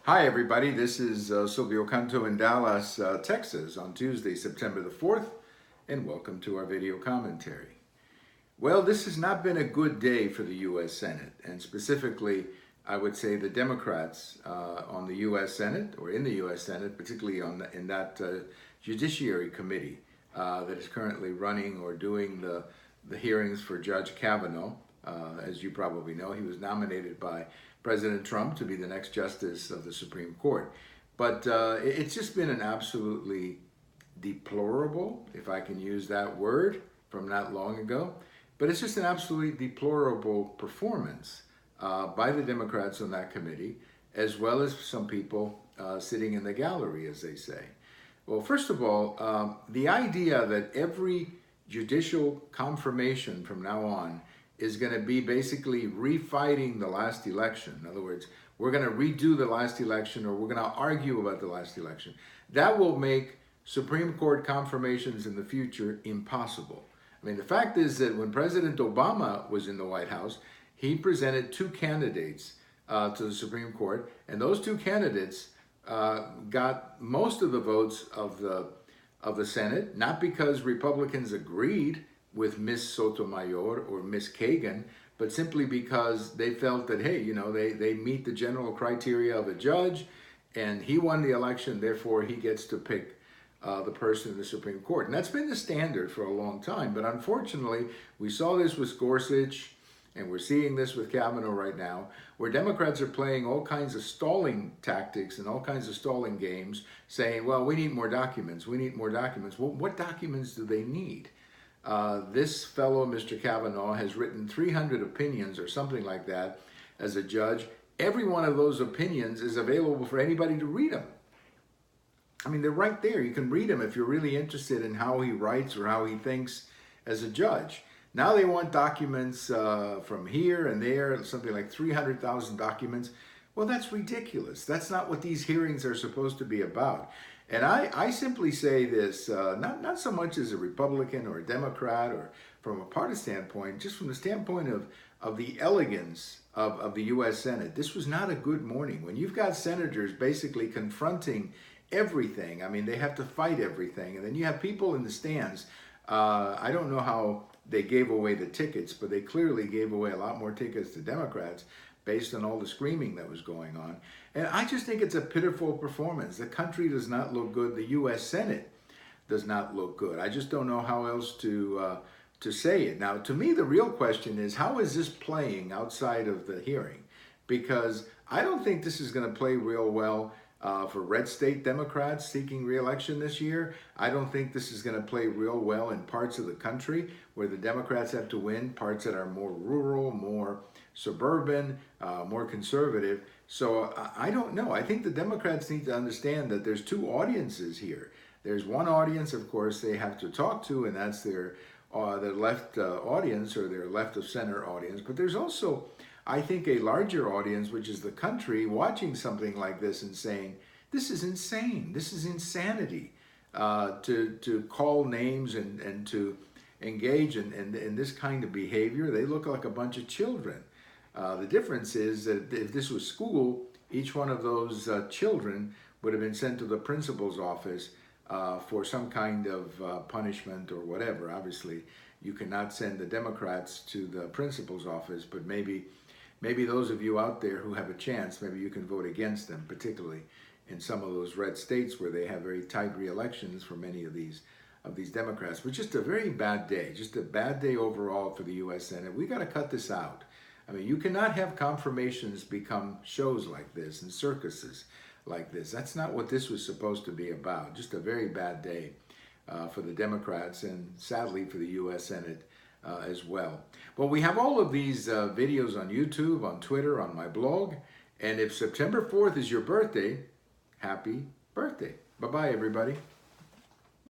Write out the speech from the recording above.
Hi everybody, this is Silvio Canto in Dallas, Texas on Tuesday, September the 4th, and welcome to our video commentary. Well, this has not been a good day for the U.S. Senate, and specifically, I would say the Democrats on the U.S. Senate, or in the U.S. Senate, particularly in that Judiciary Committee that is currently running or doing the hearings for Judge Kavanaugh. As you probably know, he was nominated by President Trump to be the next justice of the Supreme Court. But it's just been an absolutely deplorable, if I can use that word, from not long ago. But it's just an absolutely deplorable performance by the Democrats on that committee, as well as some people sitting in the gallery, as they say. Well, first of all, the idea that every judicial confirmation from now on is going to be basically refighting the last election. In other words, we're going to redo the last election, or we're going to argue about the last election. That will make Supreme Court confirmations in the future impossible. I mean, the fact is that when President Obama was in the White House, he presented two candidates to the Supreme Court, and those two candidates got most of the votes of the Senate, not because Republicans agreed with Miss Sotomayor or Miss Kagan, but simply because they felt that, hey, they meet the general criteria of a judge, and he won the election, therefore he gets to pick the person in the Supreme Court. And that's been the standard for a long time, but unfortunately, we saw this with Gorsuch, and we're seeing this with Kavanaugh right now, where Democrats are playing all kinds of stalling tactics and all kinds of stalling games, saying, well, we need more documents, we need more documents. Well, what documents do they need? This fellow, Mr. Kavanaugh, has written 300 opinions or something like that as a judge. Every one of those opinions is available for anybody to read them. I mean, they're right there. You can read them if you're really interested in how he writes or how he thinks as a judge. Now they want documents from here and there, something like 300,000 documents. Well, that's ridiculous. That's not what these hearings are supposed to be about. And I simply say this, not so much as a Republican or a Democrat or from a party standpoint, just from the standpoint of the elegance of the U.S. Senate. This was not a good morning. When you've got senators basically confronting everything, I mean, they have to fight everything. And then you have people in the stands. I don't know how they gave away the tickets, but they clearly gave away a lot more tickets to Democrats based on all the screaming that was going on. And I just think it's a pitiful performance. The country does not look good. The U.S. Senate does not look good. I just don't know how else to say it. Now, to me, the real question is, how is this playing outside of the hearing? Because I don't think this is going to play real well for red state Democrats seeking re-election this year. I don't think this is going to play real well in parts of the country where the Democrats have to win, parts that are more rural, more suburban, more conservative. So I don't know. I think the Democrats need to understand that there's two audiences here. There's one audience, of course, they have to talk to, and that's their left audience or their left of center audience. But there's also, I think, a larger audience, which is the country, watching something like this and saying, this is insane. This is insanity to call names and to engage in this kind of behavior. They look like a bunch of children. The difference is that if this was school, each one of those children would have been sent to the principal's office for some kind of punishment or whatever. Obviously, you cannot send the Democrats to the principal's office, but maybe those of you out there who have a chance, maybe you can vote against them, particularly in some of those red states where they have very tight re-elections for many of these Democrats. But just a very bad day, just a bad day overall for the U.S. Senate. We got to cut this out. I mean, you cannot have confirmations become shows like this and circuses like this. That's not what this was supposed to be about. Just a very bad day for the Democrats and sadly for the U.S. Senate as well. Well, we have all of these videos on YouTube, on Twitter, on my blog. And if September 4th is your birthday, happy birthday. Bye-bye, everybody.